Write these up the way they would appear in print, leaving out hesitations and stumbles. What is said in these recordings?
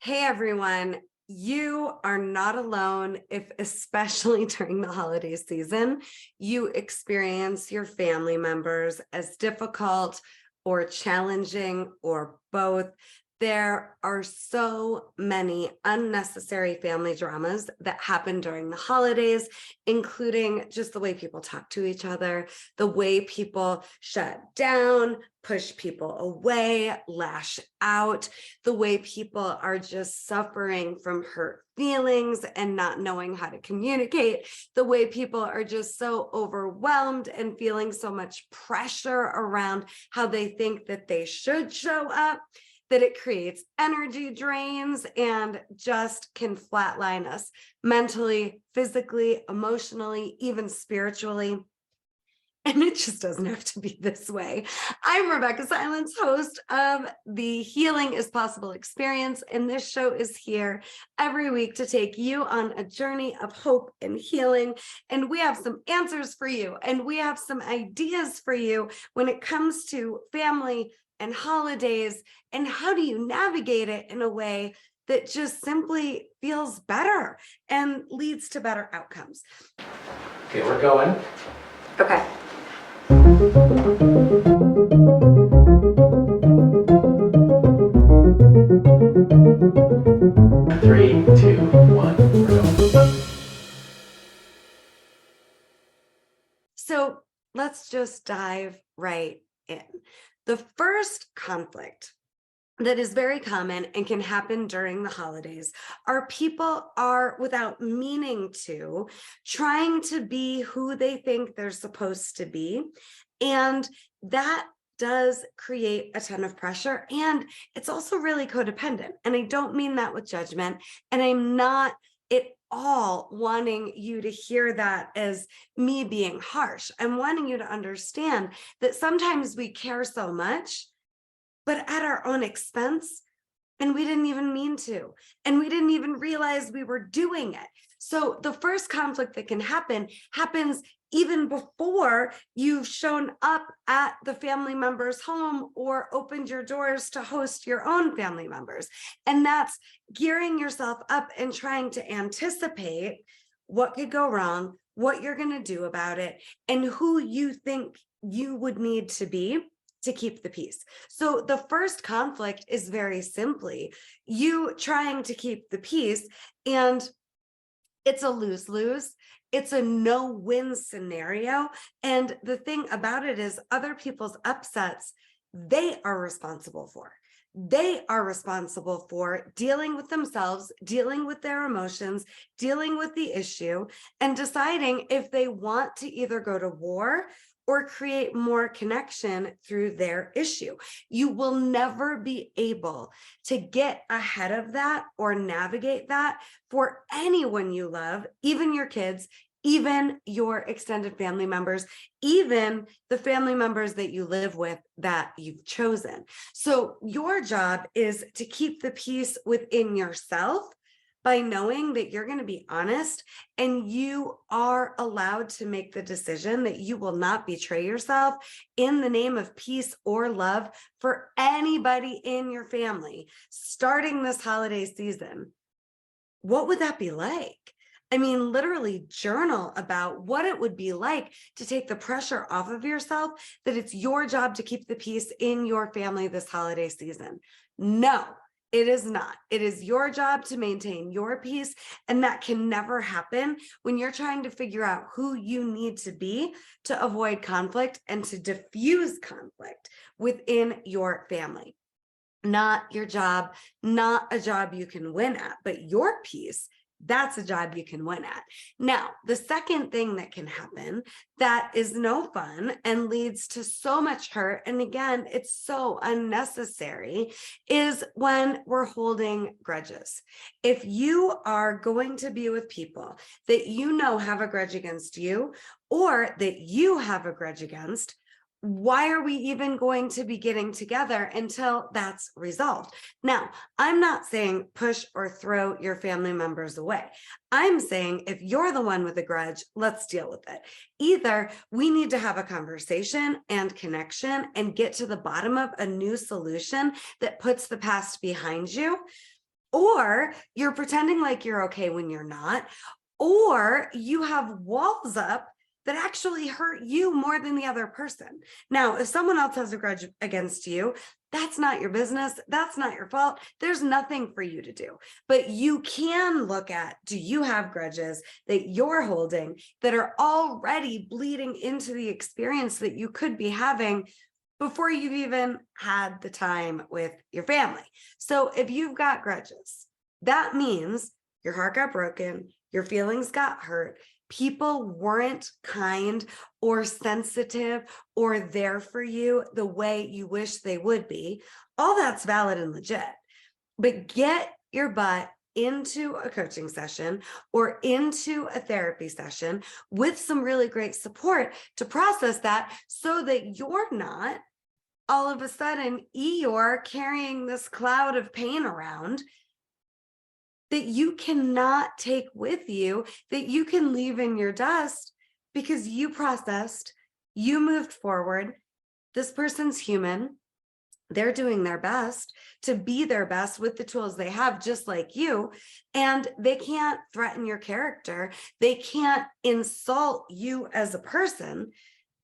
Hey everyone, you are not alone if, especially during the holiday season, you experience your family members as difficult or challenging or both. There are so many unnecessary family dramas that happen during the holidays, including just the way people talk to each other, the way people shut down, push people away, lash out, the way people are just suffering from hurt feelings and not knowing how to communicate, the way people are just so overwhelmed and feeling so much pressure around how they think that they should show up, that it creates energy drains and just can flatline us mentally, physically, emotionally, even spiritually. And it just doesn't have to be this way. I'm Rebecca Silence, host of the Healing is Possible experience, and this show is here every week to take you on a journey of hope and healing. And we have some answers for you, and we have some ideas for you when it comes to family and holidays, and how do you navigate it in a way that just simply feels better and leads to better outcomes. Okay, we're going. Okay. 3, 2, 1, we're going. So let's just dive right in. The first conflict that is very common and can happen during the holidays are people are, without meaning to, trying to be who they think they're supposed to be. And that does create a ton of pressure. And it's also really codependent. And I don't mean that with judgment. And I'm not at all wanting you to hear that as me being harsh. I'm wanting you to understand that sometimes we care so much, but at our own expense, and we didn't even mean to, and we didn't even realize we were doing it. So the first conflict that can happen happens even before you've shown up at the family member's home or opened your doors to host your own family members. And that's gearing yourself up and trying to anticipate what could go wrong, what you're going to do about it, and who you think you would need to be to keep the peace. So the first conflict is very simply you trying to keep the peace, and it's a lose-lose. It's a no-win scenario. And the thing about it is other people's upsets, they are responsible for. They are responsible for dealing with themselves, dealing with their emotions, dealing with the issue, and deciding if they want to either go to war or create more connection through their issue. You will never be able to get ahead of that or navigate that for anyone you love, even your kids, even your extended family members, even the family members that you live with that you've chosen. So your job is to keep the peace within yourself by knowing that you're going to be honest and you are allowed to make the decision that you will not betray yourself in the name of peace or love for anybody in your family starting this holiday season. What would that be like? I mean, literally journal about what it would be like to take the pressure off of yourself, that it's your job to keep the peace in your family this holiday season. No, it is not. It is your job to maintain your peace. And that can never happen when you're trying to figure out who you need to be to avoid conflict and to diffuse conflict within your family. Not your job, not a job you can win at, but your peace, that's a job you can win at. Now, the second thing that can happen that is no fun and leads to so much hurt, and again, it's so unnecessary, is when we're holding grudges. If you are going to be with people that you know have a grudge against you, or that you have a grudge against, why are we even going to be getting together until that's resolved? Now, I'm not saying push or throw your family members away. I'm saying if you're the one with a grudge, let's deal with it. Either we need to have a conversation and connection and get to the bottom of a new solution that puts the past behind you, or you're pretending like you're okay when you're not, or you have walls up that actually hurt you more than the other person. Now, if someone else has a grudge against you, that's not your business. That's not your fault. There's nothing for you to do. But you can look at, do you have grudges that you're holding that are already bleeding into the experience that you could be having before you've even had the time with your family? So if you've got grudges, that means your heart got broken, your feelings got hurt, people weren't kind or sensitive or there for you the way you wish they would be. All that's valid and legit. But get your butt into a coaching session or into a therapy session with some really great support to process that, so that you're not all of a sudden Eeyore carrying this cloud of pain around that you cannot take with you, that you can leave in your dust because you processed, you moved forward. This person's human. They're doing their best to be their best with the tools they have, just like you. And they can't threaten your character. They can't insult you as a person,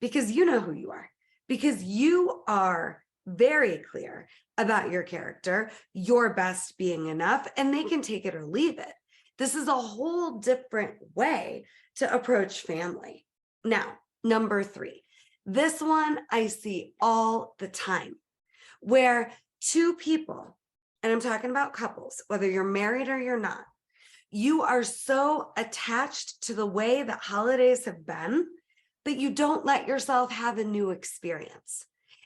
because you know who you are, because you are very clear about your character, your best being enough, and they can take it or leave it. This is a whole different way to approach family. Now, number 3, this one I see all the time, where two people, and I'm talking about couples, whether you're married or you're not, you are so attached to the way that holidays have been that you don't let yourself have a new experience.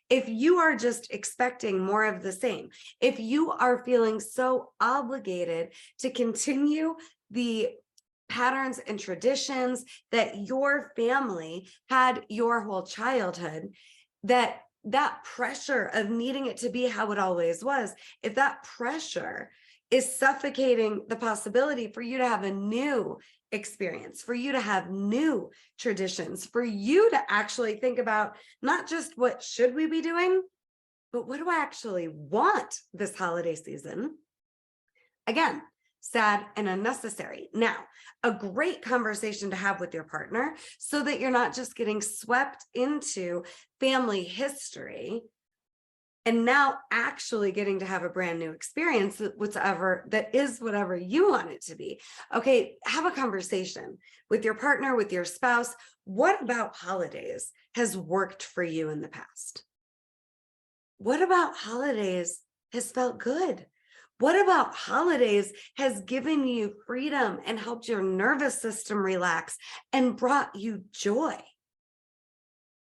If you are just expecting more of the same, if you are feeling so obligated to continue the patterns and traditions that your family had your whole childhood, that pressure of needing it to be how it always was, if that pressure is suffocating the possibility for you to have a new experience, for you to have new traditions, for you to actually think about not just what should we be doing, but what do I actually want this holiday season? Again, sad and unnecessary. Now, a great conversation to have with your partner, so that you're not just getting swept into family history and now actually getting to have a brand new experience that is whatever you want it to be. Okay, have a conversation with your partner, with your spouse. What about holidays has worked for you in the past? What about holidays has felt good? What about holidays has given you freedom and helped your nervous system relax and brought you joy?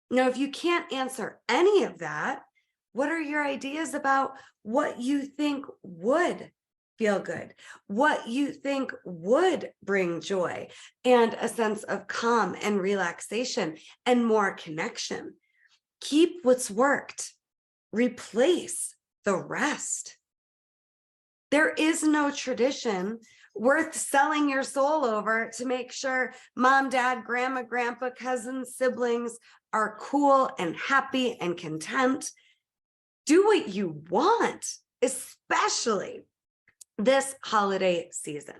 Now, if you can't answer any of that, what are your ideas about what you think would feel good, what you think would bring joy and a sense of calm and relaxation and more connection? Keep what's worked, replace the rest. There is no tradition worth selling your soul over to make sure mom, dad, grandma, grandpa, cousins, siblings are cool and happy and content. Do what you want, especially this holiday season.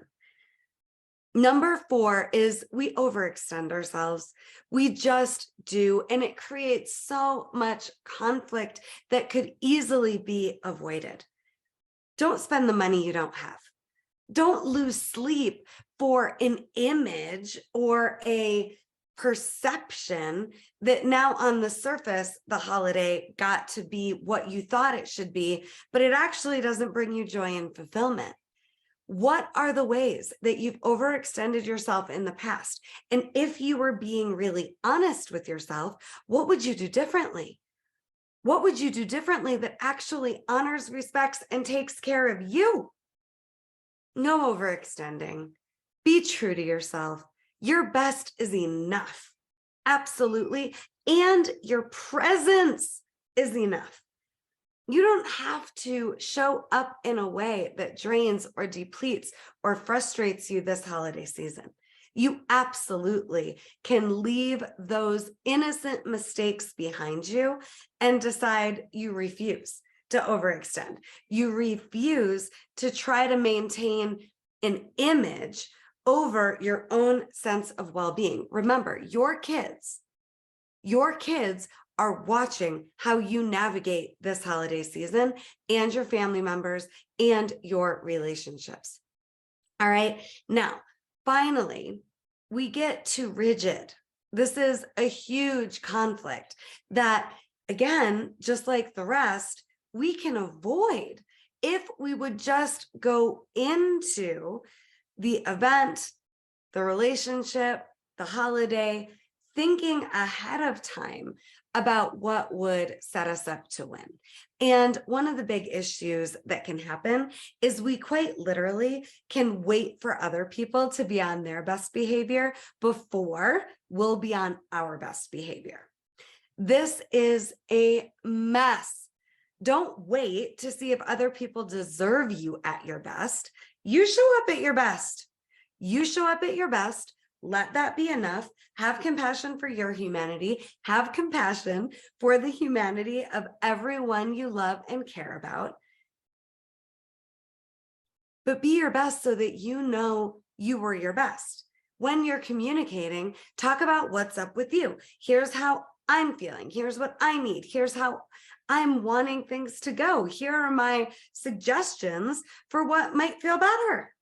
Number 4 is we overextend ourselves. We just do, and it creates so much conflict that could easily be avoided. Don't spend the money you don't have. Don't lose sleep for an image or a perception that now on the surface, the holiday got to be what you thought it should be, but it actually doesn't bring you joy and fulfillment. What are the ways that you've overextended yourself in the past? And if you were being really honest with yourself, what would you do differently? What would you do differently that actually honors, respects, and takes care of you? No overextending. Be true to yourself. Your best is enough. Absolutely. And your presence is enough. You don't have to show up in a way that drains or depletes or frustrates you this holiday season. You absolutely can leave those innocent mistakes behind you and decide you refuse to overextend. You refuse to try to maintain an image over your own sense of well-being. Remember, your kids are watching how you navigate this holiday season and your family members and your relationships. All right. Now, finally, we get to rigid. This is a huge conflict that, again, just like the rest, we can avoid if we would just go into the event, the relationship, the holiday, thinking ahead of time about what would set us up to win. And one of the big issues that can happen is we quite literally can wait for other people to be on their best behavior before we'll be on our best behavior. This is a mess. Don't wait to see if other people deserve you at your best. You show up at your best. You show up at your best. Let that be enough. Have compassion for your humanity. Have compassion for the humanity of everyone you love and care about. But be your best so that you know you were your best. When you're communicating, talk about what's up with you. Here's how I'm feeling. Here's what I need. Here's how I'm wanting things to go. Here are my suggestions for what might feel better.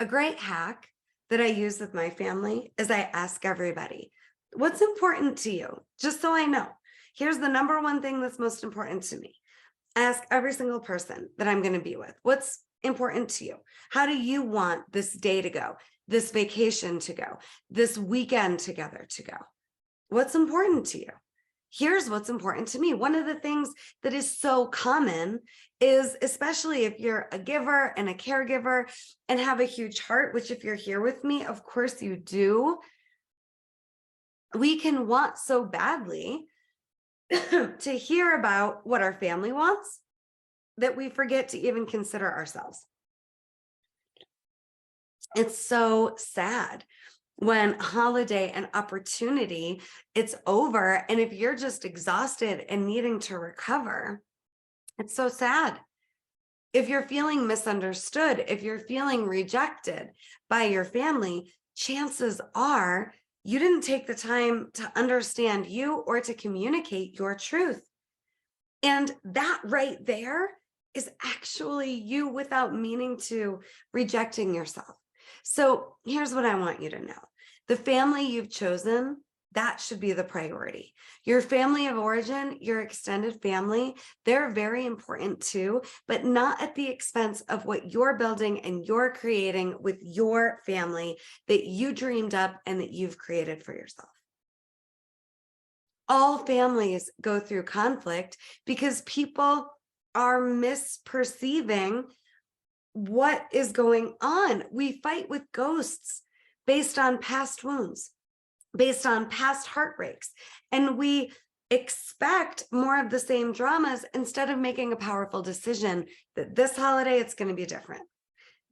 A great hack that I use with my family is I ask everybody, what's important to you? Just so I know. Here's the number one thing that's most important to me. Ask every single person that I'm going to be with, what's important to you? How do you want this day to go? This vacation to go? This weekend together to go? What's important to you? Here's what's important to me. One of the things that is so common is, especially if you're a giver and a caregiver and have a huge heart, which if you're here with me, of course you do, we can want so badly to hear about what our family wants that we forget to even consider ourselves. It's so sad when holiday and opportunity, it's over. And if you're just exhausted and needing to recover, it's so sad. If you're feeling misunderstood, if you're feeling rejected by your family, chances are you didn't take the time to understand you or to communicate your truth. And that right there is actually you without meaning to rejecting yourself. So here's what I want you to know. The family you've chosen, that should be the priority. Your family of origin, your extended family, they're very important too, but not at the expense of what you're building and you're creating with your family that you dreamed up and that you've created for yourself. All families go through conflict because people are misperceiving what is going on. We fight with ghosts based on past wounds, based on past heartbreaks, and we expect more of the same dramas instead of making a powerful decision that this holiday, it's going to be different.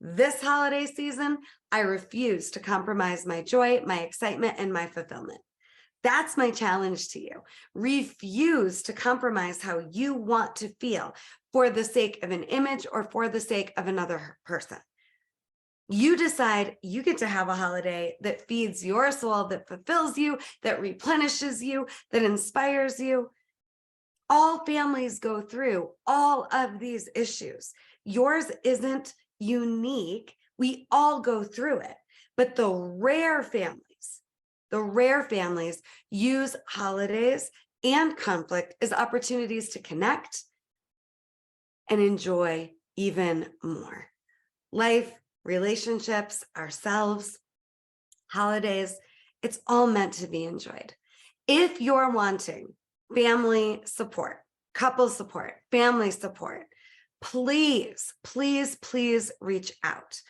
This holiday season, I refuse to compromise my joy, my excitement, and my fulfillment. That's my challenge to you. Refuse to compromise how you want to feel for the sake of an image or for the sake of another person. You decide you get to have a holiday that feeds your soul, that fulfills you, that replenishes you, that inspires you. All families go through all of these issues. Yours isn't unique. We all go through it, but the rare families use holidays and conflict as opportunities to connect and enjoy even more. Life, relationships, ourselves, holidays, it's all meant to be enjoyed. If you're wanting family support, couple support, family support, please, please, please reach out.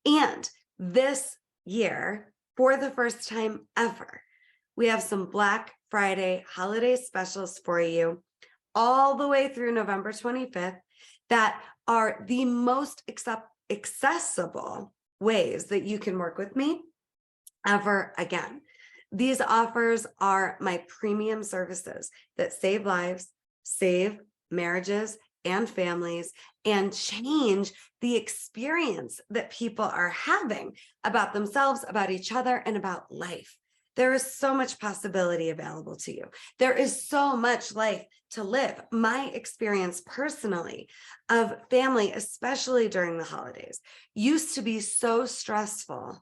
And this year, for the first time ever, we have some Black Friday holiday specials for you all the way through November 25th that are the most accessible ways that you can work with me ever again. These offers are my premium services that save lives, save marriages and families and change the experience that people are having about themselves, about each other, and about life. There is so much possibility available to you. There is so much life to live. My experience personally of family, especially during the holidays, used to be so stressful.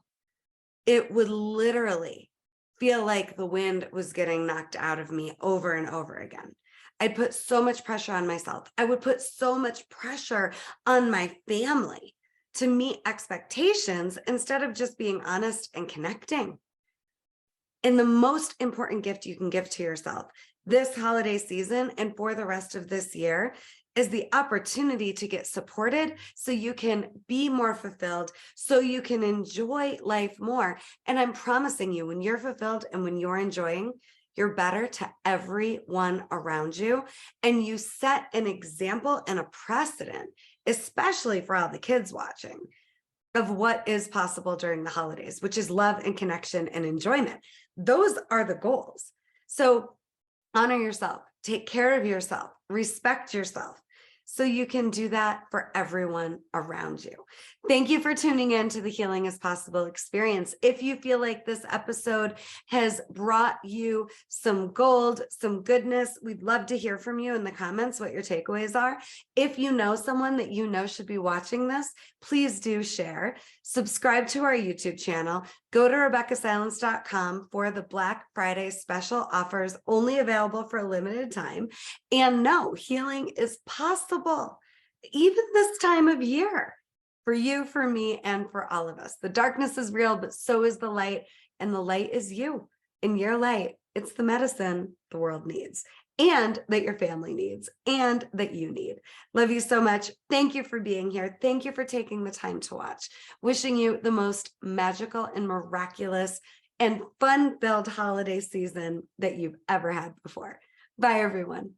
It would literally feel like the wind was getting knocked out of me over and over again. I'd put so much pressure on myself. I would put so much pressure on my family to meet expectations instead of just being honest and connecting. And the most important gift you can give to yourself this holiday season and for the rest of this year is the opportunity to get supported so you can be more fulfilled, so you can enjoy life more. And I'm promising you, when you're fulfilled and when you're enjoying, you're better to everyone around you. And you set an example and a precedent, especially for all the kids watching, of what is possible during the holidays, which is love and connection and enjoyment. Those are the goals. So honor yourself, take care of yourself, respect yourself, so you can do that for everyone around you. Thank you for tuning in to the Healing is Possible experience. If you feel like this episode has brought you some gold, some goodness, we'd love to hear from you in the comments what your takeaways are. If you know someone that you know should be watching this, please do share. Subscribe to our YouTube channel. Go to RebeccaSilence.com for the Black Friday special offers, only available for a limited time. And no, healing is possible, even this time of year, for you, for me, and for all of us. The darkness is real, but so is the light, and the light is you. In your light, it's the medicine the world needs, and that your family needs, and that you need. Love you so much. Thank you for being here. Thank you for taking the time to watch. Wishing you the most magical and miraculous and fun-filled holiday season that you've ever had before. Bye, everyone.